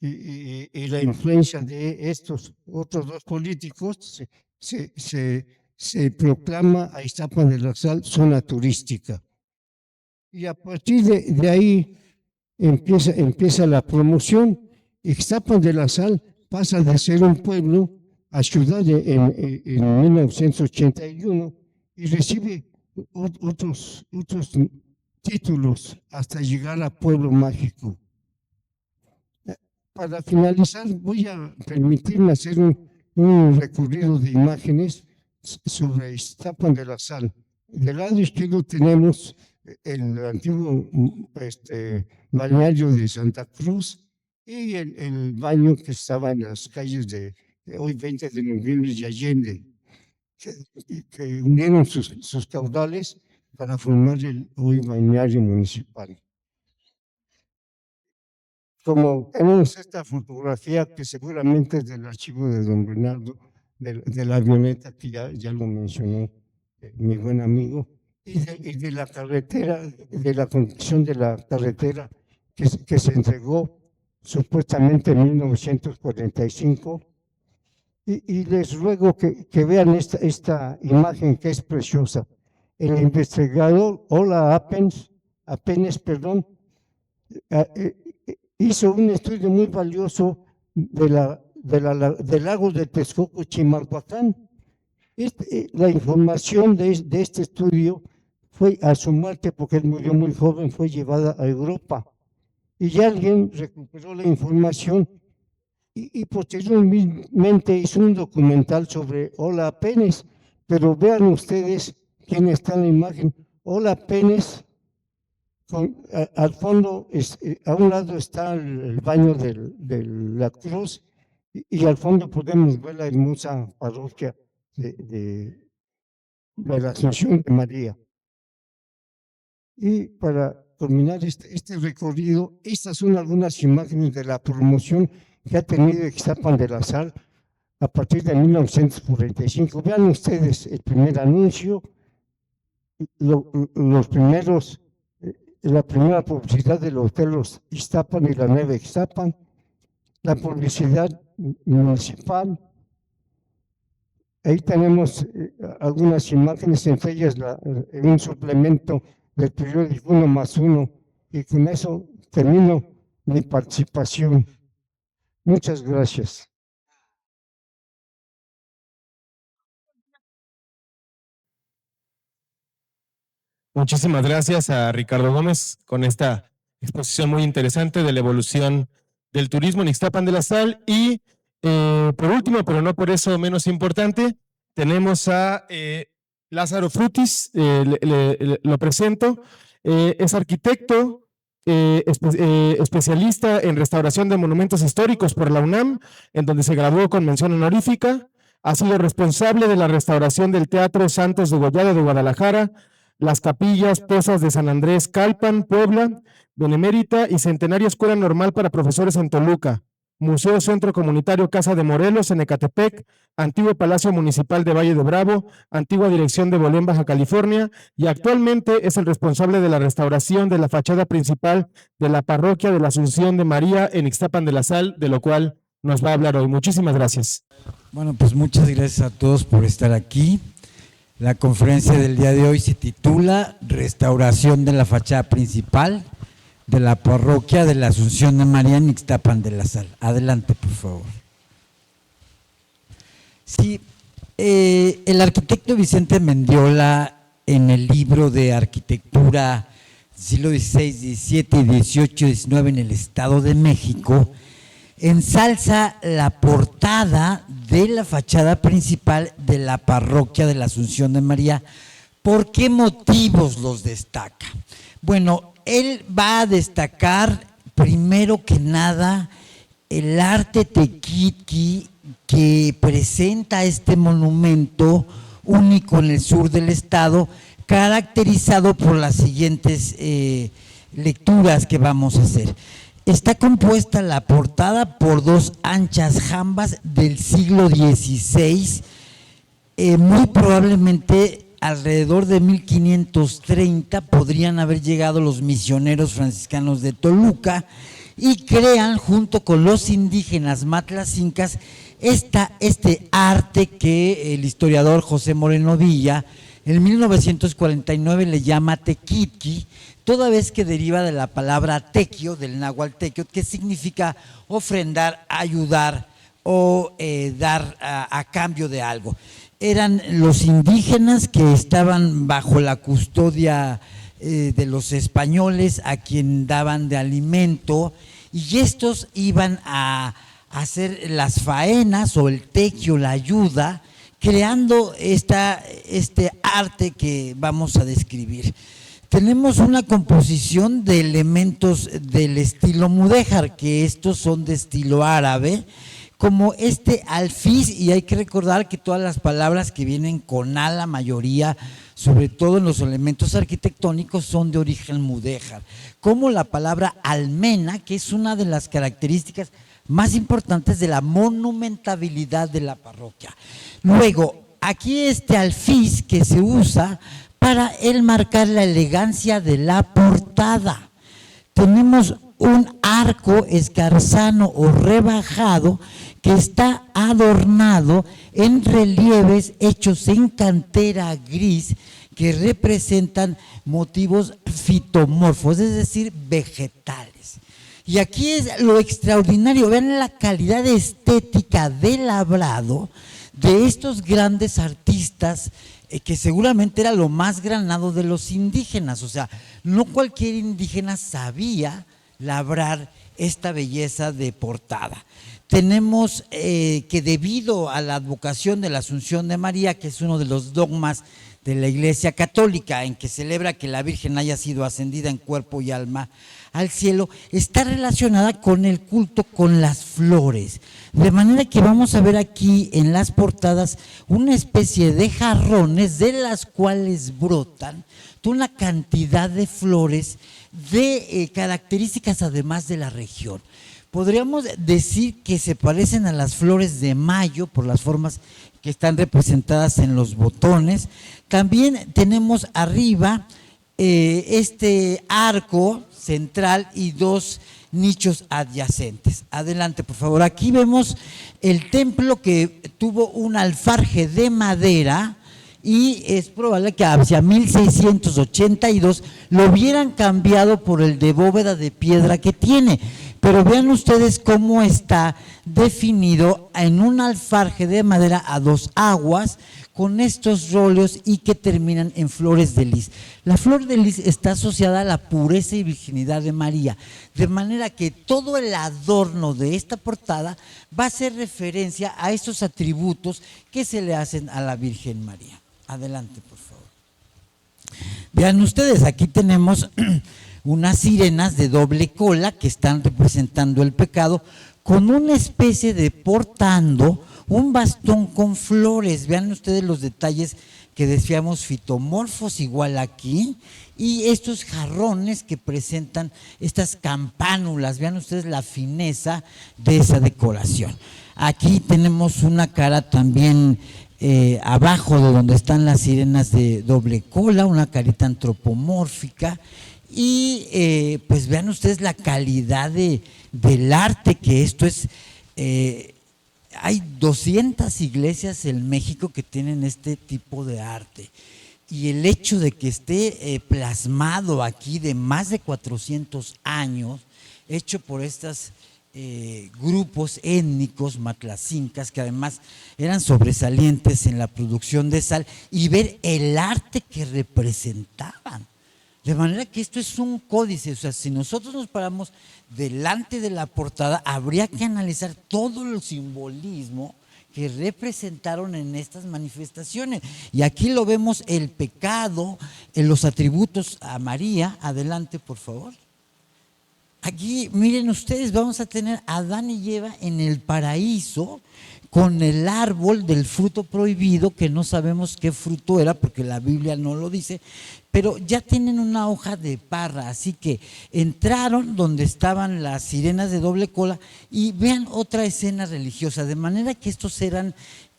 y la influencia de estos otros dos políticos, se proclama a Ixtapan de la Sal zona turística. Y a partir de ahí empieza la promoción. Ixtapan de la Sal pasa de ser un pueblo a ciudad en 1981 y recibe otros títulos hasta llegar a Pueblo Mágico. Para finalizar, voy a permitirme hacer un recorrido de imágenes sobre Ixtapan de la Sal. Del lado izquierdo tenemos el antiguo balneario de Santa Cruz y el baño que estaba en las calles de hoy 20 de noviembre y Allende, que unieron sus caudales para formar el hoy balneario municipal. como tenemos esta fotografía que seguramente es del archivo de don Bernardo, de la avioneta que ya lo mencionó mi buen amigo, y de la carretera, de la construcción de la carretera que se entregó supuestamente en 1945. Y les ruego que vean esta imagen que es preciosa. El investigador Ola Apenes, hizo un estudio muy valioso del lago de Texcoco, Chimalhuacán. La información de este estudio fue a su muerte, porque él murió muy joven, fue llevada a Europa. Y alguien recuperó la información y posteriormente hizo un documental sobre Ola Apenes. Pero vean ustedes quién está en la imagen. Ola Apenes, al fondo, a un lado está el baño de la cruz, y al fondo podemos ver la hermosa parroquia de la Asunción de María. Y para terminar este recorrido, estas son algunas imágenes de la promoción que ha tenido Ixtapan de la Sal a partir de 1945. Vean ustedes el primer anuncio, la primera publicidad del Hotel Ixtapan y la Nueva Ixtapan, la publicidad municipal. Ahí tenemos algunas imágenes, entre ellas un suplemento del periódico 1+1, y con eso termino mi participación. Muchas gracias. Muchísimas gracias a Ricardo Gómez con esta exposición muy interesante de la evolución del turismo en Ixtapan de la Sal. Y por último, pero no por eso menos importante, tenemos a Lázaro Frutis, lo presento. Es arquitecto, especialista en restauración de monumentos históricos por la UNAM, en donde se graduó con mención honorífica. Ha sido responsable de la restauración del Teatro Santos de Gollado de Guadalajara, las capillas, pozas de San Andrés, Calpan, Puebla, Benemérita y Centenaria Escuela Normal para Profesores en Toluca, Museo Centro Comunitario Casa de Morelos en Ecatepec, antiguo Palacio Municipal de Valle de Bravo, antigua Dirección de Bolén, Baja California, y actualmente es el responsable de la restauración de la fachada principal de la Parroquia de la Asunción de María en Ixtapan de la Sal, de lo cual nos va a hablar hoy. Muchísimas gracias. Bueno, pues muchas gracias a todos por estar aquí. La conferencia del día de hoy se titula Restauración de la fachada principal de la Parroquia de la Asunción de María en Ixtapan de la Sal. Adelante, por favor. Sí, el arquitecto Vicente Mendiola, en el libro de arquitectura siglo XVI, XVII, XVIII, XIX en el Estado de México, ensalza la portada de la fachada principal de la Parroquia de la Asunción de María. ¿Por qué motivos los destaca? Bueno, él va a destacar primero que nada el arte tequitqui que presenta este monumento único en el sur del estado, caracterizado por las siguientes lecturas que vamos a hacer. Está compuesta la portada por dos anchas jambas del siglo XVI, muy probablemente alrededor de 1530 podrían haber llegado los misioneros franciscanos de Toluca y crean junto con los indígenas matlacincas este arte que el historiador José Moreno Villa en 1949 le llama tequitqui, toda vez que deriva de la palabra tequio, del náhuatl tequio, que significa ofrendar, ayudar o dar a cambio de algo. Eran los indígenas que estaban bajo la custodia de los españoles, a quien daban de alimento, y estos iban a hacer las faenas o el tequio, la ayuda, creando este arte que vamos a describir. Tenemos una composición de elementos del estilo mudéjar, que estos son de estilo árabe, como este alfiz, y hay que recordar que todas las palabras que vienen con A, la mayoría, sobre todo en los elementos arquitectónicos, son de origen mudéjar, como la palabra almena, que es una de las características más importantes de la monumentabilidad de la parroquia. Luego, aquí este alfiz que se usa para enmarcar la elegancia de la portada. Tenemos un arco escarzano o rebajado que está adornado en relieves hechos en cantera gris que representan motivos fitomorfos, es decir, vegetales. Y aquí es lo extraordinario, vean la calidad estética del labrado de estos grandes artistas, que seguramente era lo más granado de los indígenas. O sea, no cualquier indígena sabía labrar esta belleza de portada. Tenemos que debido a la advocación de la Asunción de María, que es uno de los dogmas de la Iglesia Católica, en que celebra que la Virgen haya sido ascendida en cuerpo y alma al cielo, está relacionada con el culto con las flores. De manera que vamos a ver aquí en las portadas una especie de jarrones de las cuales brotan una cantidad de flores de características además de la región. Podríamos decir que se parecen a las flores de mayo por las formas que están representadas en los botones. También tenemos arriba este arco central y dos nichos adyacentes. Adelante, por favor. Aquí vemos el templo que tuvo un alfarje de madera y es probable que hacia 1682 lo hubieran cambiado por el de bóveda de piedra que tiene. Pero vean ustedes cómo está definido en un alfarje de madera a dos aguas con estos roleos y que terminan en flores de lis. La flor de lis está asociada a la pureza y virginidad de María, de manera que todo el adorno de esta portada va a hacer referencia a estos atributos que se le hacen a la Virgen María. Adelante, por favor. Vean ustedes, aquí tenemos unas sirenas de doble cola que están representando el pecado con una especie de portando un bastón con flores. Vean ustedes los detalles que decíamos fitomorfos igual aquí, y estos jarrones que presentan estas campánulas. Vean ustedes la fineza de esa decoración. Aquí tenemos una cara también abajo de donde están las sirenas de doble cola, una carita antropomórfica. Y pues vean ustedes la calidad del arte, que esto es, hay 200 iglesias en México que tienen este tipo de arte, y el hecho de que esté plasmado aquí de más de 400 años, hecho por estos grupos étnicos matlacincas que además eran sobresalientes en la producción de sal, y ver el arte que representaban. De manera que esto es un códice. O sea, si nosotros nos paramos delante de la portada, habría que analizar todo el simbolismo que representaron en estas manifestaciones. Y aquí lo vemos, el pecado, en los atributos a María. Adelante, por favor. Aquí, miren ustedes, vamos a tener a Adán y Eva en el paraíso con el árbol del fruto prohibido, que no sabemos qué fruto era porque la Biblia no lo dice, pero ya tienen una hoja de parra, así que entraron donde estaban las sirenas de doble cola y vean otra escena religiosa, de manera que estos eran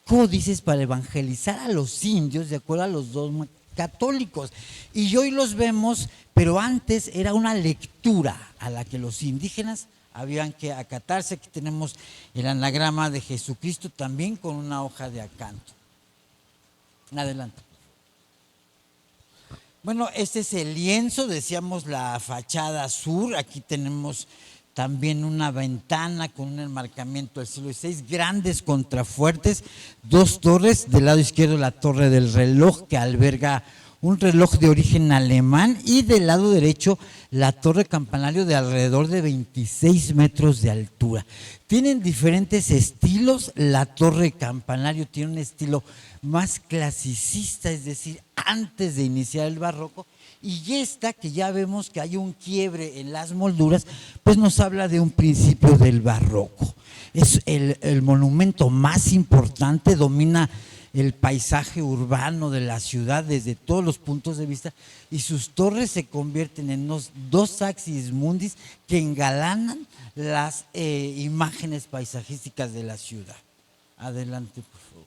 códices para evangelizar a los indios de acuerdo a los dogmas católicos, y hoy los vemos, pero antes era una lectura a la que los indígenas habían que acatarse. Aquí tenemos el anagrama de Jesucristo también con una hoja de acanto. Adelante. Bueno, este es el lienzo, decíamos la fachada sur. Aquí tenemos también una ventana con un enmarcamiento del siglo XVI, grandes contrafuertes, dos torres, del lado izquierdo la torre del reloj que alberga un reloj de origen alemán, y del lado derecho la torre campanario de alrededor de 26 metros de altura. Tienen diferentes estilos. La torre campanario tiene un estilo más clasicista, es decir, antes de iniciar el barroco, y esta, que ya vemos que hay un quiebre en las molduras, pues nos habla de un principio del barroco. Es el monumento más importante, domina el paisaje urbano de la ciudad desde todos los puntos de vista, y sus torres se convierten en los dos axis mundis que engalanan las imágenes paisajísticas de la ciudad. Adelante, por favor.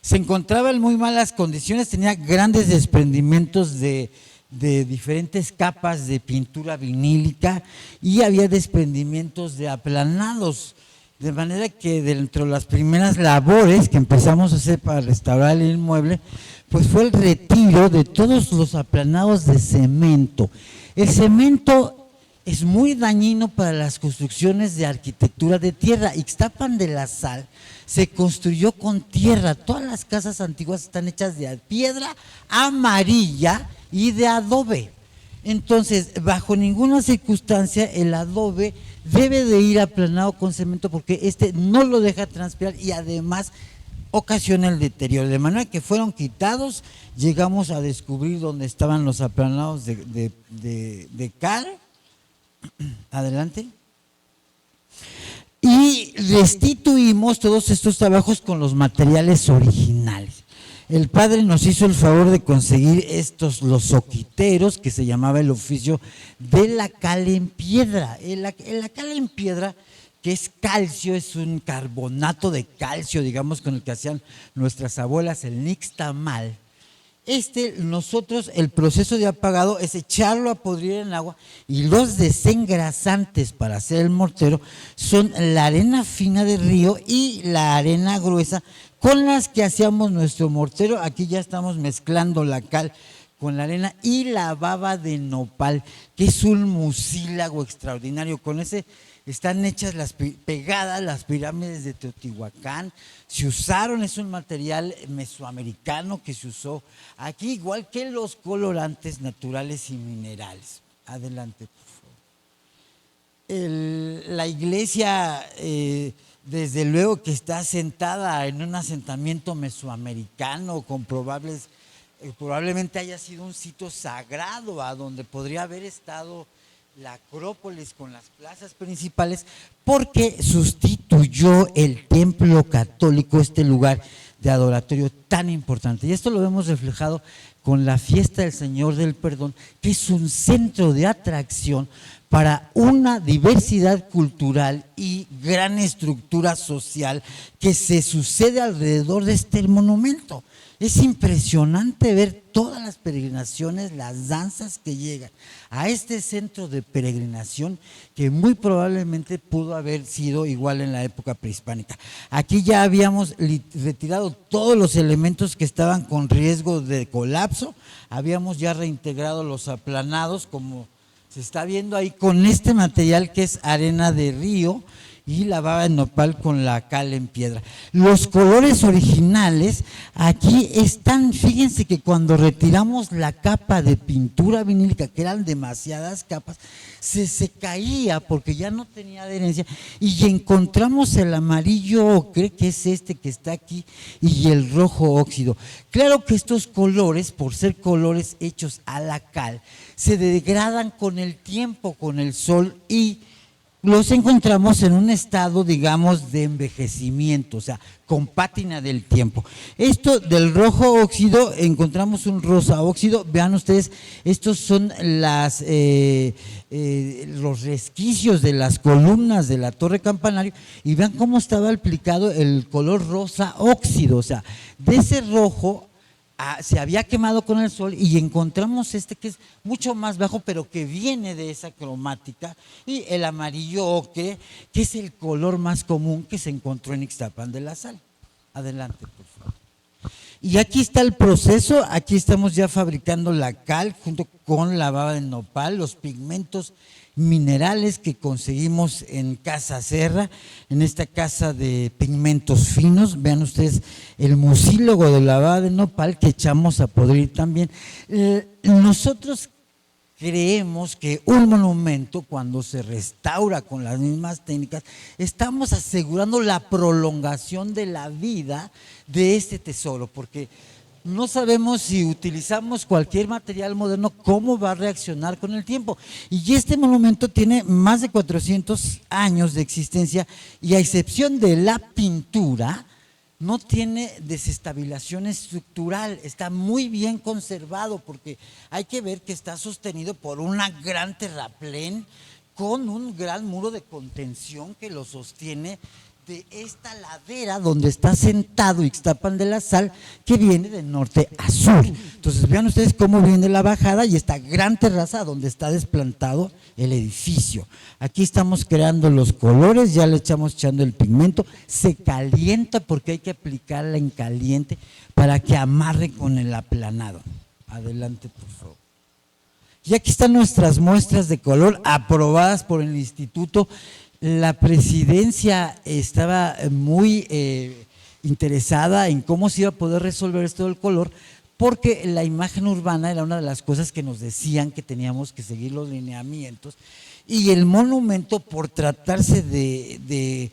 Se encontraba en muy malas condiciones, tenía grandes desprendimientos de diferentes capas de pintura vinílica y había desprendimientos de aplanados, de manera que dentro de las primeras labores que empezamos a hacer para restaurar el inmueble, pues fue el retiro de todos los aplanados de cemento. El cemento es muy dañino para las construcciones de arquitectura de tierra. Ixtapan de la Sal se construyó con tierra. Todas las casas antiguas están hechas de piedra amarilla y de adobe. Entonces, bajo ninguna circunstancia el adobe debe de ir aplanado con cemento, porque este no lo deja transpirar y además ocasiona el deterioro. De manera que fueron quitados, llegamos a descubrir dónde estaban los aplanados de cal. Adelante. Y restituimos todos estos trabajos con los materiales originales. El padre nos hizo el favor de conseguir los soquiteros, que se llamaba el oficio de la cal en piedra. La cal en piedra, que es calcio, es un carbonato de calcio, digamos, con el que hacían nuestras abuelas el nixtamal. Nosotros, el proceso de apagado es echarlo a podrir en agua, y los desengrasantes para hacer el mortero son la arena fina de río y la arena gruesa con las que hacíamos nuestro mortero. Aquí ya estamos mezclando la cal con la arena y la baba de nopal, que es un mucílago extraordinario. Con ese están hechas pegadas las pirámides de Teotihuacán. Se usaron, es un material mesoamericano que se usó aquí, igual que los colorantes naturales y minerales. Adelante, por favor. La iglesia, desde luego que está asentada en un asentamiento mesoamericano, con probablemente haya sido un sitio sagrado a donde podría haber estado la Acrópolis con las plazas principales, porque sustituyó el templo católico, este lugar de adoratorio tan importante. Y esto lo vemos reflejado con la fiesta del Señor del Perdón, que es un centro de atracción para una diversidad cultural y gran estructura social que se sucede alrededor de este monumento. Es impresionante ver todas las peregrinaciones, las danzas que llegan a este centro de peregrinación, que muy probablemente pudo haber sido igual en la época prehispánica. Aquí ya habíamos retirado todos los elementos que estaban con riesgo de colapso, habíamos ya reintegrado los aplanados, como se está viendo ahí, con este material que es arena de río y la baba de nopal con la cal en piedra. Los colores originales aquí están, fíjense que cuando retiramos la capa de pintura vinílica, que eran demasiadas capas, se caía porque ya no tenía adherencia, y encontramos el amarillo ocre, que es este que está aquí, y el rojo óxido. Claro que estos colores, por ser colores hechos a la cal, se degradan con el tiempo, con el sol, y los encontramos en un estado, digamos, de envejecimiento, o sea, con pátina del tiempo. Esto del rojo óxido, encontramos un rosa óxido. Vean ustedes, estos son los resquicios de las columnas de la torre campanario, y vean cómo estaba aplicado el color rosa óxido, o sea, de ese rojo se había quemado con el sol, y encontramos que es mucho más bajo, pero que viene de esa cromática, y el amarillo ocre, que es el color más común que se encontró en Ixtapan de la Sal. Adelante, por favor. Y aquí está el proceso, aquí estamos ya fabricando la cal junto con la baba de nopal, los pigmentos minerales que conseguimos en Casa Serra, en esta casa de pigmentos finos. Vean ustedes el mucílago de la baba de nopal que echamos a podrir también. Nosotros creemos que un monumento, cuando se restaura con las mismas técnicas, estamos asegurando la prolongación de la vida de este tesoro, porque no sabemos si utilizamos cualquier material moderno, cómo va a reaccionar con el tiempo. Y este monumento tiene más de 400 años de existencia y a excepción de la pintura, no tiene desestabilización estructural, está muy bien conservado porque hay que ver que está sostenido por una gran terraplén con un gran muro de contención que lo sostiene de esta ladera donde está sentado Ixtapan de la Sal, que viene de norte a sur. Entonces vean ustedes cómo viene la bajada y esta gran terraza donde está desplantado el edificio. Aquí estamos creando los colores, ya le estamos echando el pigmento, se calienta porque hay que aplicarla en caliente para que amarre con el aplanado. Adelante, por favor. Y aquí están nuestras muestras de color aprobadas por el instituto. La presidencia estaba muy interesada en cómo se iba a poder resolver esto del color, porque la imagen urbana era una de las cosas que nos decían que teníamos que seguir los lineamientos, y el monumento, por tratarse de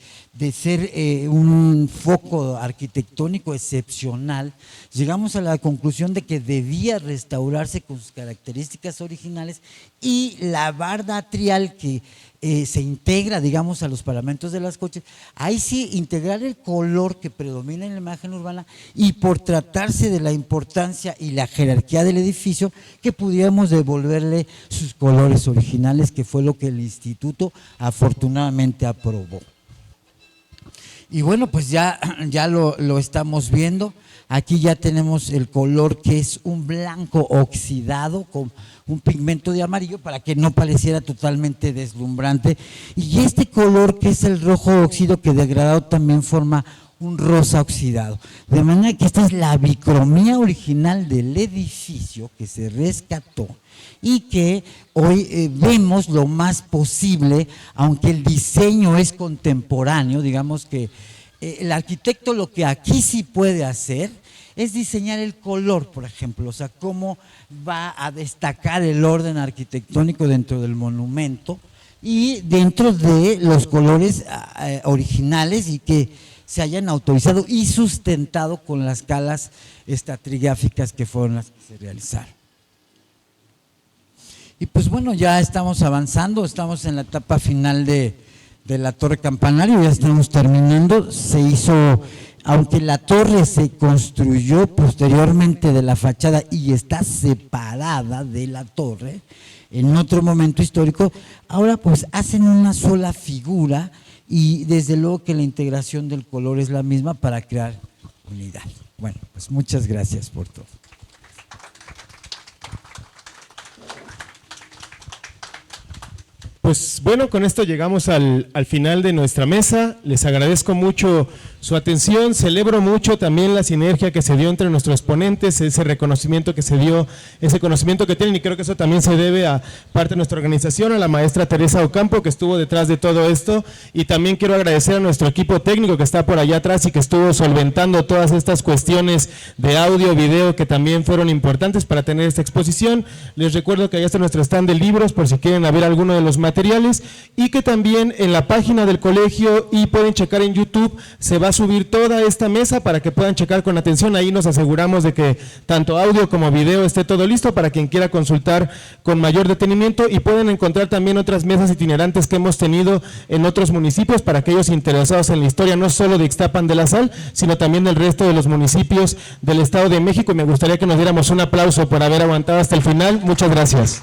ser un foco arquitectónico excepcional, llegamos a la conclusión de que debía restaurarse con sus características originales, y la barda atrial que se integra, digamos, a los paramentos de las coches, ahí sí integrar el color que predomina en la imagen urbana, y por tratarse de la importancia y la jerarquía del edificio, que pudiéramos devolverle sus colores originales, que fue lo que el instituto afortunadamente aprobó. Y bueno, pues ya lo estamos viendo. Aquí ya tenemos el color, que es un blanco oxidado con un pigmento de amarillo para que no pareciera totalmente deslumbrante. Y este color, que es el rojo óxido, que degradado también forma un rosa oxidado. De manera que esta es la bicromía original del edificio que se rescató y que hoy vemos lo más posible, aunque el diseño es contemporáneo. Digamos que el arquitecto lo que aquí sí puede hacer es diseñar el color, por ejemplo, o sea, cómo va a destacar el orden arquitectónico dentro del monumento y dentro de los colores originales, y que se hayan autorizado y sustentado con las escalas estratigráficas que fueron las que se realizaron. Y pues bueno, ya estamos avanzando, estamos en la etapa final de la torre campanario, ya estamos terminando. Se hizo, aunque la torre se construyó posteriormente de la fachada y está separada de la torre en otro momento histórico, ahora pues hacen una sola figura, y desde luego que la integración del color es la misma para crear unidad. Bueno, pues muchas gracias por todo. Pues bueno, con esto llegamos al final de nuestra mesa. Les agradezco mucho su atención, celebro mucho también la sinergia que se dio entre nuestros ponentes, ese reconocimiento que se dio, ese conocimiento que tienen, y creo que eso también se debe a parte de nuestra organización, a la maestra Teresa Ocampo, que estuvo detrás de todo esto, y también quiero agradecer a nuestro equipo técnico que está por allá atrás y que estuvo solventando todas estas cuestiones de audio, video, que también fueron importantes para tener esta exposición. Les recuerdo que allá está nuestro stand de libros por si quieren ver alguno de los materiales, y que también en la página del colegio, y pueden checar en YouTube, se va a subir toda esta mesa para que puedan checar con atención. Ahí nos aseguramos de que tanto audio como video esté todo listo para quien quiera consultar con mayor detenimiento, y pueden encontrar también otras mesas itinerantes que hemos tenido en otros municipios para aquellos interesados en la historia, no solo de Ixtapan de la Sal, sino también del resto de los municipios del Estado de México. Y me gustaría que nos diéramos un aplauso por haber aguantado hasta el final. Muchas gracias.